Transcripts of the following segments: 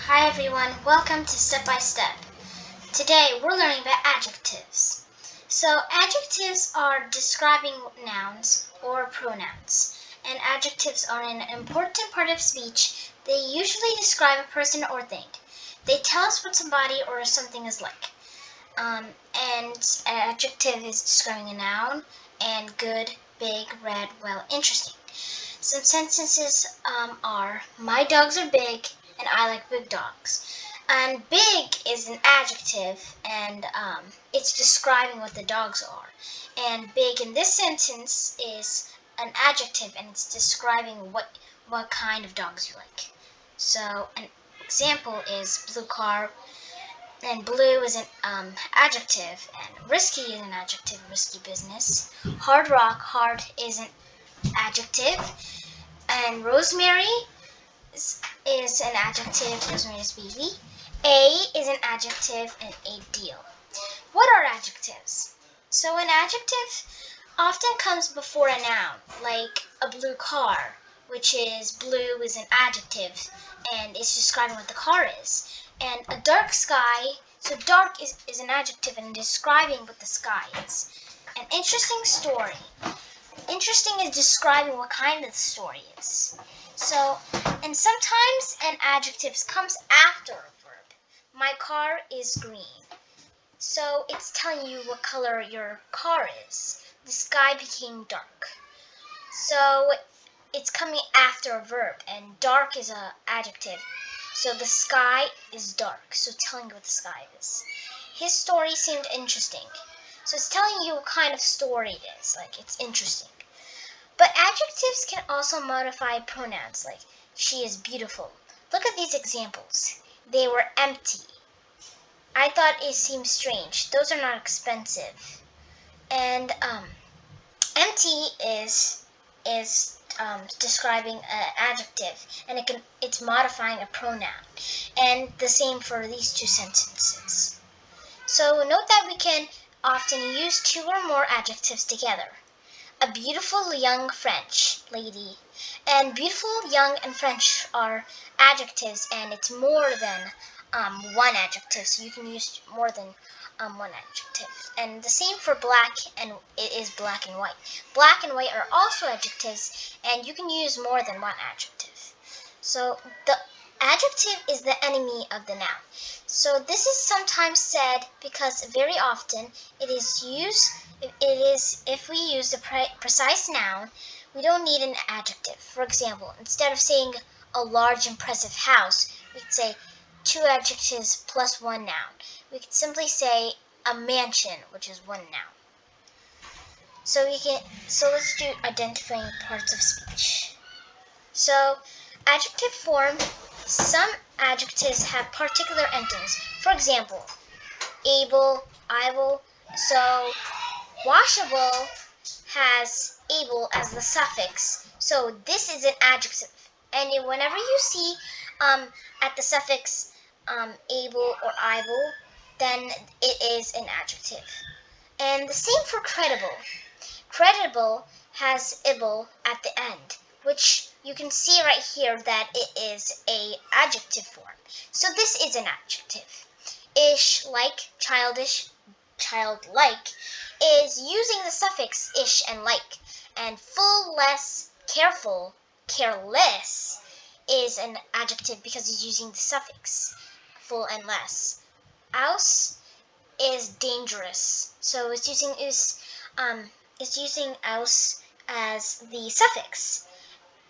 Hi everyone, welcome to Step by Step. Today we're learning about adjectives. So adjectives are describing nouns or pronouns, and adjectives are an important part of speech. They usually describe a person or thing. They tell us what somebody or something is like. And an adjective is describing a noun, and good, big, red, well, interesting. Some sentences are, my dogs are big and I like big dogs. And big is an adjective, and it's describing what the dogs are. And big in this sentence is an adjective, and it's describing what kind of dogs you like. So an example is blue car, and blue is an adjective, and risky is an adjective, risky business. Hard rock, hard is an adjective, and rosemary is an adjective, rosemary is baby. A is an adjective, and a deal. What are adjectives? So an adjective often comes before a noun, like a blue car, which is blue is an adjective, and it's describing what the car is. And a dark sky, so dark is an adjective and describing what the sky is. An interesting story. Interesting is describing what kind of the story is. So, and sometimes an adjective comes after a verb. My car is green. So it's telling you what color your car is. The sky became dark. So it's coming after a verb, and dark is an adjective. So the sky is dark, so telling you what the sky is. His story seemed interesting. So it's telling you what kind of story it is, like it's interesting. But adjectives can also modify pronouns, like she is beautiful. Look at these examples. They were empty. I thought it seemed strange. Those are not expensive. And empty is describing an adjective, and it's modifying a pronoun. And the same for these two sentences. So note that we can often use two or more adjectives together. A beautiful young French lady. And beautiful, young, and French are adjectives, and it's more than one adjective, so you can use more than one adjective. And the same for black, and it is black and white. Black and white are also adjectives, and you can use more than one adjective. So the adjective is the enemy of the noun. So this is sometimes said because very often it is used. If we use the precise noun, we don't need an adjective. For example, instead of saying a large impressive house, we could say two adjectives plus one noun. We could simply say a mansion, which is one noun. So let's do identifying parts of speech. So adjective form, some adjectives have particular endings. For example, able, able. So washable has able as the suffix. So this is an adjective. And whenever you see at the suffix able or able, then it is an adjective. And the same for credible. Credible has able at the end, which you can see right here that it is a adjective form. So this is an adjective. Ish, like, childish, childlike, is using the suffix ish and like. And full, less, careful, careless is an adjective because it's using the suffix full and less. Aus is dangerous, so it's using aus as the suffix.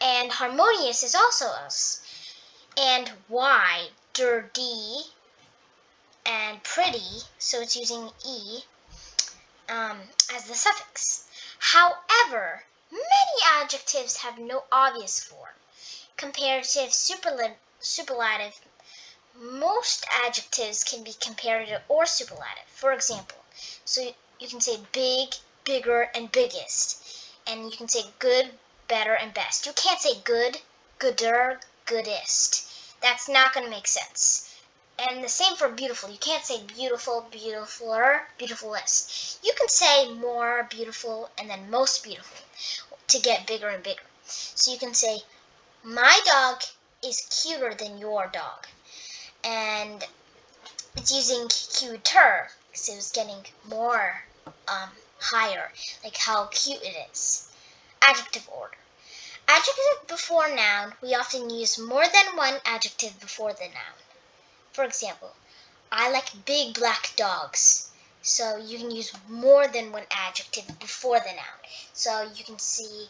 And harmonious is also aus. And y, dirty, and pretty, so it's using e as the suffix. However, many adjectives have no obvious form. Comparative, superlative. Most adjectives can be comparative or superlative. For example, so you can say big, bigger, and biggest. And you can say good, better, and best. You can't say good, gooder, goodest. That's not going to make sense. And the same for beautiful. You can't say beautiful, beautifuler, beautifulest. You can say more beautiful and then most beautiful to get bigger and bigger. So you can say, my dog is cuter than your dog. and it's using cuter, because it was getting more higher, like how cute it is. Adjective order. Adjective before noun, we often use more than one adjective before the noun. For example, I like big black dogs. So you can use more than one adjective before the noun. So you can say,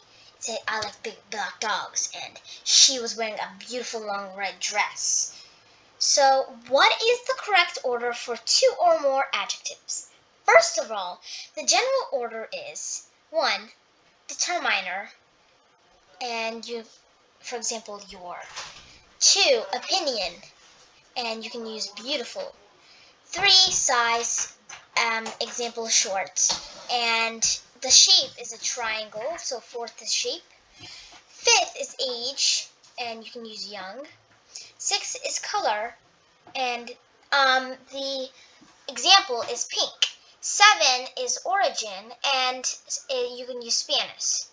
I like big black dogs, and she was wearing a beautiful long red dress. So what is the correct order for two or more adjectives? First of all, the general order is 1. Determiner, and for example, your. 2. Opinion, and you can use beautiful. 3. Size, example short, and the shape is a triangle, so 4th is shape. 5th is age, and you can use young. 6th is color, and the example is pink. 7 is origin, and you can use Spanish.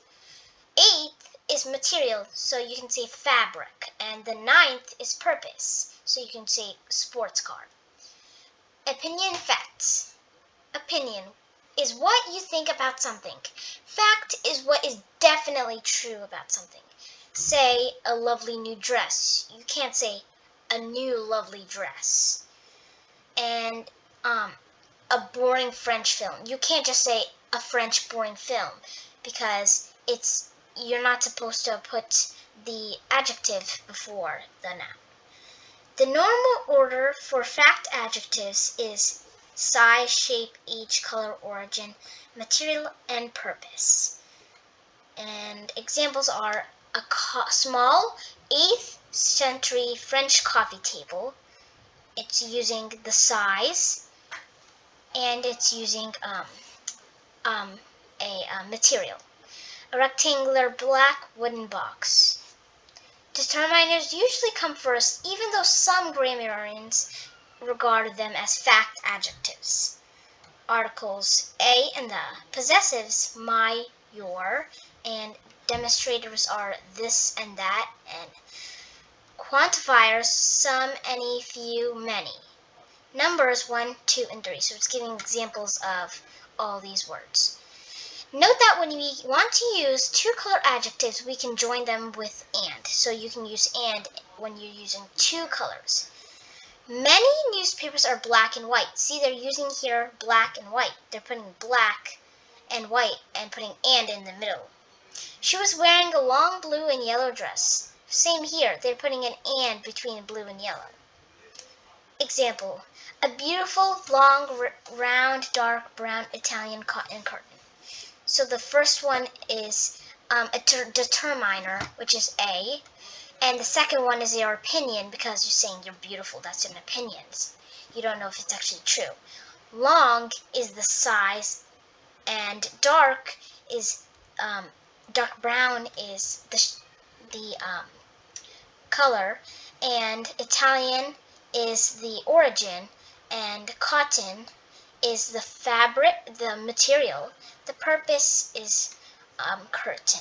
8th is material, so you can say fabric, and the 9th is purpose, so you can say sports car. Opinion, facts. Opinion is what you think about something. Fact is what is definitely true about something. Say a lovely new dress. You can't say a new lovely dress. And a boring French film. You can't just say a French boring film, because you're not supposed to put the adjective before the noun. The normal order for fact adjectives is size, shape, age, color, origin, material, and purpose. And examples are a small 8th century French coffee table. It's using the size, and it's using a material. A rectangular black wooden box. Determiners usually come first, even though some grammarians regard them as fact adjectives. Articles a and the. Possessives my, your, and demonstrators are this and that, and quantifiers some, any, few, many. Numbers 1, 2, and 3. So it's giving examples of all these words. Note that when we want to use two-color adjectives, we can join them with and. So you can use and when you're using two colors. Many newspapers are black and white. See, they're using here black and white. They're putting black and white and putting and in the middle. She was wearing a long blue and yellow dress. Same here. They're putting an and between blue and yellow. Example, a beautiful, long, round, dark brown Italian cotton curtain. So the first one is a determiner, which is A, and the second one is your opinion, because you're saying you're beautiful. That's an opinion. You don't know if it's actually true. Long is the size, and dark is dark brown is the color, and Italian is the origin, and cotton is the fabric, the material. The purpose is curtain.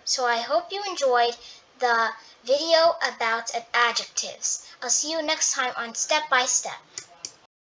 So I hope you enjoyed the video about adjectives. I'll see you next time on Step by Step.